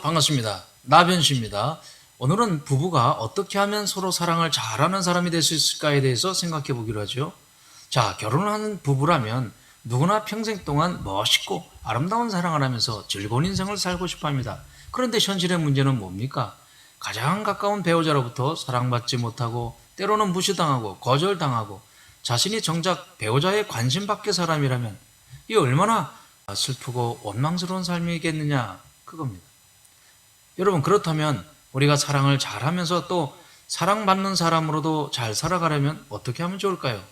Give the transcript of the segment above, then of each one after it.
반갑습니다. 나변씨입니다. 오늘은 부부가 어떻게 하면 서로 사랑을 잘하는 사람이 될 수 있을까에 대해서 생각해 보기로 하죠. 자, 결혼을 하는 부부라면 누구나 평생 동안 멋있고 아름다운 사랑을 하면서 즐거운 인생을 살고 싶어 합니다. 그런데 현실의 문제는 뭡니까? 가장 가까운 배우자로부터 사랑받지 못하고 때로는 무시당하고 거절당하고 자신이 정작 배우자의 관심 밖의 사람이라면 이 얼마나 슬프고 원망스러운 삶이겠느냐, 그겁니다. 여러분, 그렇다면 우리가 사랑을 잘하면서 또 사랑받는 사람으로도 잘 살아가려면 어떻게 하면 좋을까요?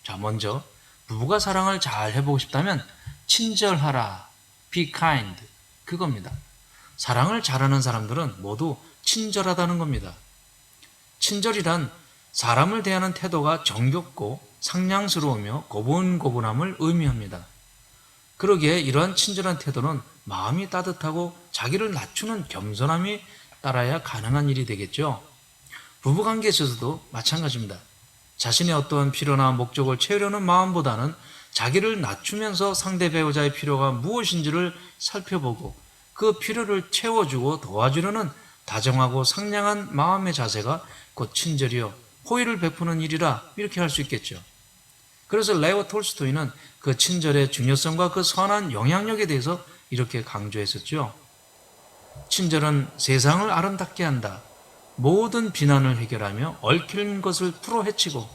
자, 먼저 부부가 사랑을 잘 해보고 싶다면 친절하라, be kind, 그겁니다. 사랑을 잘하는 사람들은 모두 친절하다는 겁니다. 친절이란 사람을 대하는 태도가 정겹고 상냥스러우며 고분고분함을 의미합니다. 그러기에 이러한 친절한 태도는 마음이 따뜻하고 자기를 낮추는 겸손함이 따라야 가능한 일이 되겠죠. 부부관계에 있어서도 마찬가지입니다. 자신의 어떠한 필요나 목적을 채우려는 마음보다는 자기를 낮추면서 상대 배우자의 필요가 무엇인지를 살펴보고 그 필요를 채워주고 도와주려는 다정하고 상냥한 마음의 자세가 곧 친절이요 호의를 베푸는 일이라, 이렇게 할 수 있겠죠. 그래서 레오 톨스토이는 그 친절의 중요성과 그 선한 영향력에 대해서 이렇게 강조했었죠. 친절은 세상을 아름답게 한다. 모든 비난을 해결하며 얽힌 것을 풀어헤치고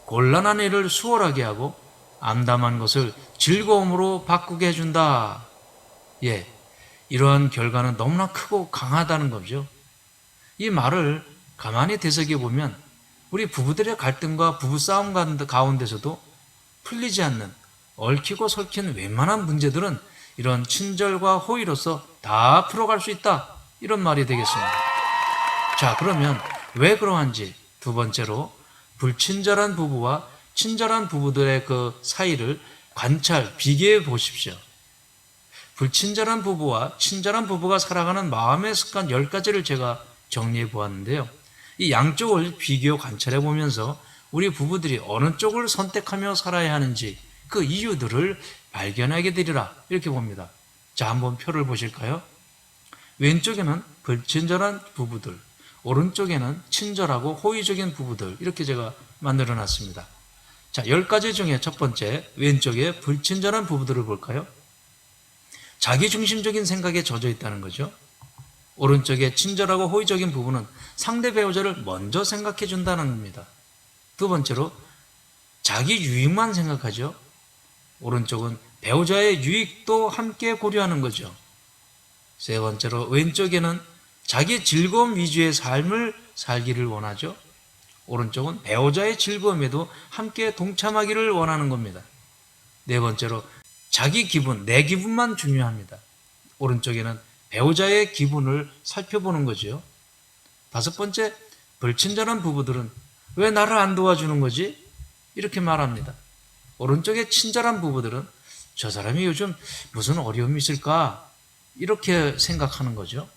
곤란한 일을 수월하게 하고 암담한 것을 즐거움으로 바꾸게 해준다. 예, 이러한 결과는 너무나 크고 강하다는 거죠. 이 말을 가만히 되새겨보면 우리 부부들의 갈등과 부부싸움 가운데서도 풀리지 않는 얽히고 설킨 웬만한 문제들은 이런 친절과 호의로서 다 풀어갈 수 있다, 이런 말이 되겠습니다. 자, 그러면 왜 그러한지 두 번째로 불친절한 부부와 친절한 부부들의 그 사이를 비교해 보십시오. 불친절한 부부와 친절한 부부가 살아가는 마음의 습관 10가지를 제가 정리해 보았는데요. 이 양쪽을 비교 관찰해 보면서 우리 부부들이 어느 쪽을 선택하며 살아야 하는지 그 이유들을 발견하게 되리라, 이렇게 봅니다. 자, 한번 표를 보실까요? 왼쪽에는 불친절한 부부들, 오른쪽에는 친절하고 호의적인 부부들, 이렇게 제가 만들어 놨습니다. 자, 10가지 중에 첫 번째, 왼쪽에 불친절한 부부들을 볼까요? 자기중심적인 생각에 젖어 있다는 거죠. 오른쪽에 친절하고 호의적인 부부는 상대 배우자를 먼저 생각해 준다는 겁니다. 두 번째로 자기 유익만 생각하죠. 오른쪽은 배우자의 유익도 함께 고려하는 거죠. 세 번째로 왼쪽에는 자기 즐거움 위주의 삶을 살기를 원하죠. 오른쪽은 배우자의 즐거움에도 함께 동참하기를 원하는 겁니다. 네 번째로 자기 기분, 내 기분만 중요합니다. 오른쪽에는 배우자의 기분을 살펴보는 거죠. 다섯 번째, 불친절한 부부들은 왜 나를 안 도와주는 거지? 이렇게 말합니다. 오른쪽에 친절한 부부들은 저 사람이 요즘 무슨 어려움이 있을까? 이렇게 생각하는 거죠.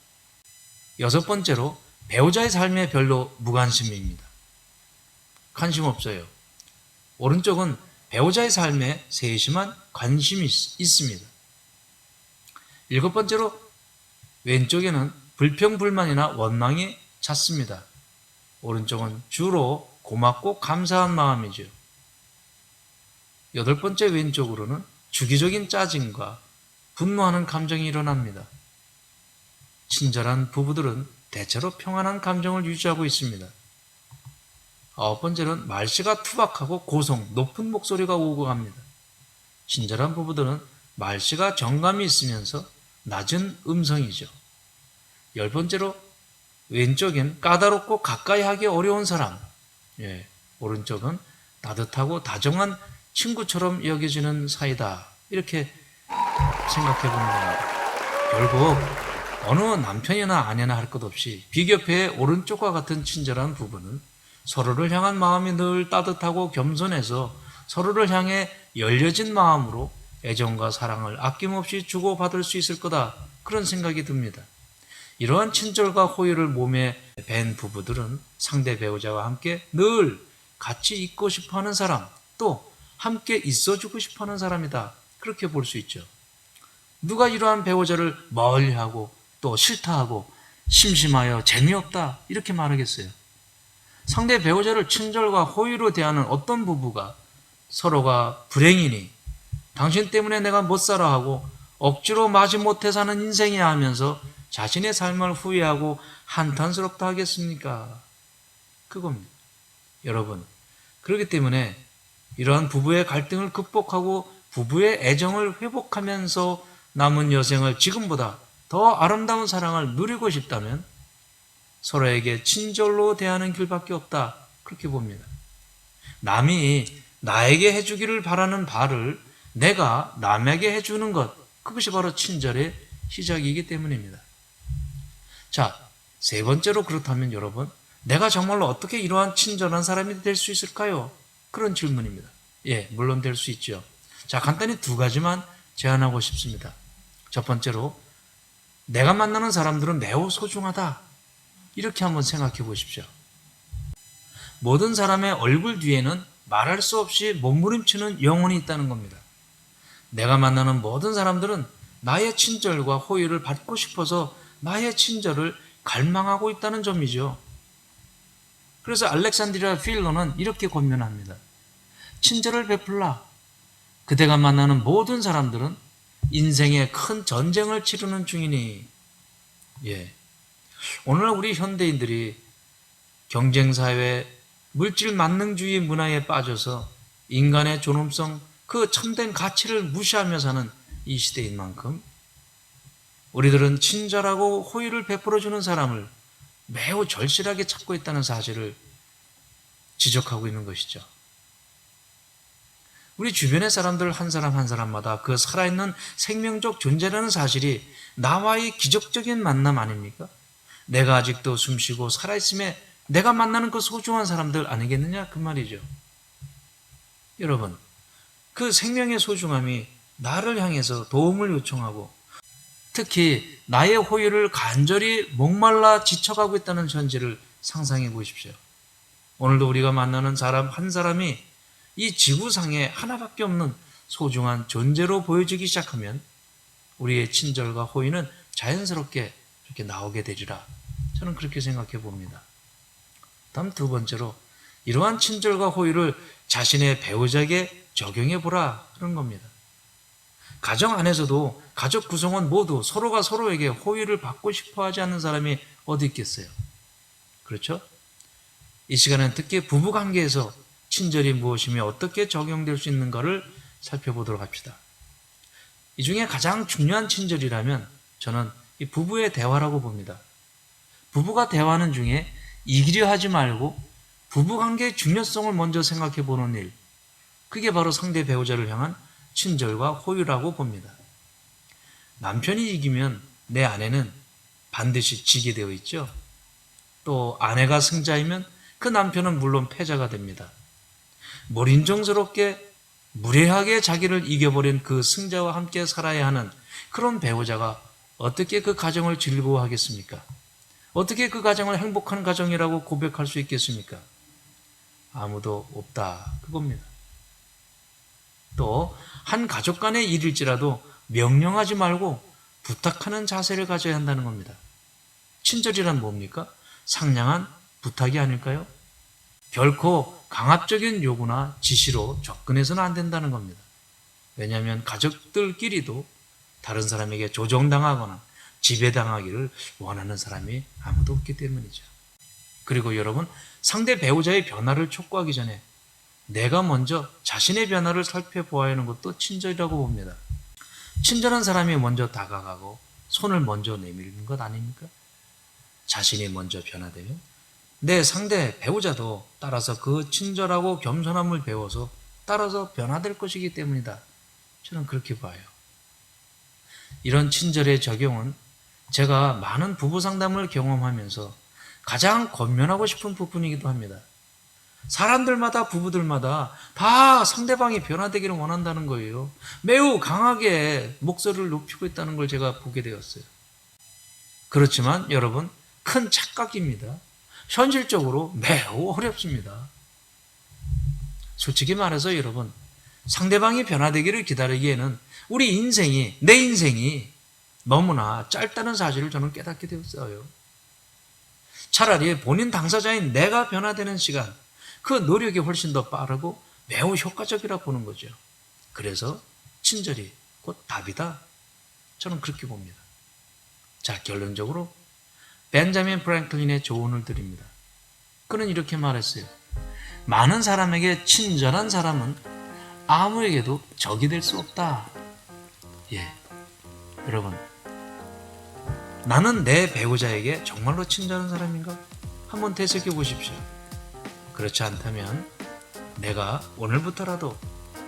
여섯 번째로 배우자의 삶에 별로 무관심입니다. 관심 없어요. 오른쪽은 배우자의 삶에 세심한 관심이 있습니다. 일곱 번째로 왼쪽에는 불평불만이나 원망이 잦습니다. 오른쪽은 주로 고맙고 감사한 마음이죠. 여덟 번째, 왼쪽으로는 주기적인 짜증과 분노하는 감정이 일어납니다. 친절한 부부들은 대체로 평안한 감정을 유지하고 있습니다. 아홉 번째는 말씨가 투박하고 고성, 높은 목소리가 오고 갑니다. 친절한 부부들은 말씨가 정감이 있으면서 낮은 음성이죠. 열 번째로 왼쪽엔 까다롭고 가까이 하기 어려운 사람, 오른쪽은 따뜻하고 다정한 친구처럼 여겨지는 사이다, 이렇게 생각해 보는 겁니다. 결국 어느 남편이나 아내나 할 것 없이 비교표의 오른쪽과 같은 친절한 부부는 서로를 향한 마음이 늘 따뜻하고 겸손해서 서로를 향해 열려진 마음으로 애정과 사랑을 아낌없이 주고받을 수 있을 거다, 그런 생각이 듭니다. 이러한 친절과 호의를 몸에 밴 부부들은 상대 배우자와 함께 늘 같이 있고 싶어하는 사람, 또 함께 있어주고 싶어하는 사람이다, 그렇게 볼 수 있죠. 누가 이러한 배우자를 멀리하고 또 싫다 하고 심심하여 재미없다 이렇게 말하겠어요? 상대 배우자를 친절과 호의로 대하는 어떤 부부가 서로가 불행이니 당신 때문에 내가 못 살아 하고 억지로 마지못해 사는 인생이야 하면서 자신의 삶을 후회하고 한탄스럽다 하겠습니까? 그겁니다. 여러분, 그렇기 때문에 이러한 부부의 갈등을 극복하고 부부의 애정을 회복하면서 남은 여생을 지금보다 더 아름다운 사랑을 누리고 싶다면 서로에게 친절로 대하는 길밖에 없다. 그렇게 봅니다. 남이 나에게 해주기를 바라는 바를 내가 남에게 해주는 것, 그것이 바로 친절의 시작이기 때문입니다. 자, 세 번째로 그렇다면 여러분, 내가 정말로 어떻게 이러한 친절한 사람이 될 수 있을까요? 그런 질문입니다. 예, 물론 될 수 있죠. 자, 간단히 두 가지만 제안하고 싶습니다. 첫 번째로, 내가 만나는 사람들은 매우 소중하다. 이렇게 한번 생각해 보십시오. 모든 사람의 얼굴 뒤에는 말할 수 없이 몸부림치는 영혼이 있다는 겁니다. 내가 만나는 모든 사람들은 나의 친절과 호의를 받고 싶어서 나의 친절을 갈망하고 있다는 점이죠. 그래서 알렉산드리아 필러는 이렇게 권면합니다. 친절을 베풀라. 그대가 만나는 모든 사람들은 인생의 큰 전쟁을 치르는 중이니. 예. 오늘 우리 현대인들이 경쟁사회, 물질 만능주의 문화에 빠져서 인간의 존엄성, 그 참된 가치를 무시하며 사는 이 시대인 만큼 우리들은 친절하고 호의를 베풀어주는 사람을 매우 절실하게 찾고 있다는 사실을 지적하고 있는 것이죠. 우리 주변의 사람들 한 사람 한 사람마다 그 살아있는 생명적 존재라는 사실이 나와의 기적적인 만남 아닙니까? 내가 아직도 숨쉬고 살아있음에 내가 만나는 그 소중한 사람들 아니겠느냐? 그 말이죠. 여러분, 그 생명의 소중함이 나를 향해서 도움을 요청하고 특히 나의 호의를 간절히 목말라 지쳐가고 있다는 현실을 상상해 보십시오. 오늘도 우리가 만나는 사람 한 사람이 이 지구상에 하나밖에 없는 소중한 존재로 보여지기 시작하면 우리의 친절과 호의는 자연스럽게 이렇게 나오게 되리라. 저는 그렇게 생각해 봅니다. 다음 두 번째로 이러한 친절과 호의를 자신의 배우자에게 적용해 보라 그런 겁니다. 가정 안에서도 가족 구성원 모두 서로가 서로에게 호의를 받고 싶어 하지 않는 사람이 어디 있겠어요? 그렇죠? 이 시간은 특히 부부관계에서 친절이 무엇이며 어떻게 적용될 수 있는가를 살펴보도록 합시다. 이 중에 가장 중요한 친절이라면 저는 이 부부의 대화라고 봅니다. 부부가 대화하는 중에 이기려 하지 말고 부부관계의 중요성을 먼저 생각해 보는 일, 그게 바로 상대 배우자를 향한 친절과 호의라고 봅니다. 남편이 이기면 내 아내는 반드시 지게 되어 있죠. 또 아내가 승자이면 그 남편은 물론 패자가 됩니다. 몰인정스럽게 무례하게 자기를 이겨버린 그 승자와 함께 살아야 하는 그런 배우자가 어떻게 그 가정을 즐거워하겠습니까? 어떻게 그 가정을 행복한 가정이라고 고백할 수 있겠습니까? 아무도 없다 그겁니다. 또 한 가족 간의 일일지라도 명령하지 말고 부탁하는 자세를 가져야 한다는 겁니다. 친절이란 뭡니까? 상냥한 부탁이 아닐까요? 결코 강압적인 요구나 지시로 접근해서는 안 된다는 겁니다. 왜냐하면 가족들끼리도 다른 사람에게 조종당하거나 지배당하기를 원하는 사람이 아무도 없기 때문이죠. 그리고 여러분, 상대 배우자의 변화를 촉구하기 전에 내가 먼저 자신의 변화를 살펴보아야 하는 것도 친절이라고 봅니다. 친절한 사람이 먼저 다가가고 손을 먼저 내밀는 것 아닙니까? 자신이 먼저 변화되면 내 상대 배우자도 따라서 그 친절하고 겸손함을 배워서 따라서 변화될 것이기 때문이다. 저는 그렇게 봐요. 이런 친절의 적용은 제가 많은 부부 상담을 경험하면서 가장 권면하고 싶은 부분이기도 합니다. 사람들마다 부부들마다 다 상대방이 변화되기를 원한다는 거예요. 매우 강하게 목소리를 높이고 있다는 걸 제가 보게 되었어요. 그렇지만 여러분, 큰 착각입니다. 현실적으로 매우 어렵습니다. 솔직히 말해서 여러분, 상대방이 변화되기를 기다리기에는 우리 인생이, 내 인생이 너무나 짧다는 사실을 저는 깨닫게 되었어요. 차라리 본인 당사자인 내가 변화되는 시간, 그 노력이 훨씬 더 빠르고 매우 효과적이라 보는 거죠. 그래서 친절이 곧 답이다. 저는 그렇게 봅니다. 자, 결론적으로 벤자민 프랭클린의 조언을 드립니다. 그는 이렇게 말했어요. 많은 사람에게 친절한 사람은 아무에게도 적이 될 수 없다. 예, 여러분, 나는 내 배우자에게 정말로 친절한 사람인가? 한번 되새겨 보십시오. 그렇지 않다면 내가 오늘부터라도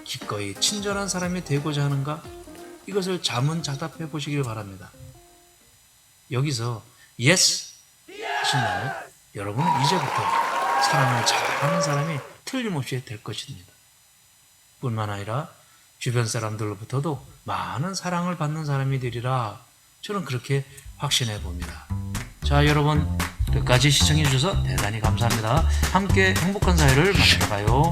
기꺼이 친절한 사람이 되고자 하는가? 이것을 자문자답해 보시길 바랍니다. 여기서 yes 하신다면 여러분은 이제부터 사랑을 잘하는 사람이 틀림없이 될 것입니다. 뿐만 아니라 주변 사람들로부터도 많은 사랑을 받는 사람이 되리라. 저는 그렇게 확신해 봅니다. 자, 여러분 끝까지 시청해 주셔서 대단히 감사합니다. 함께 행복한 사회를 만들어가요.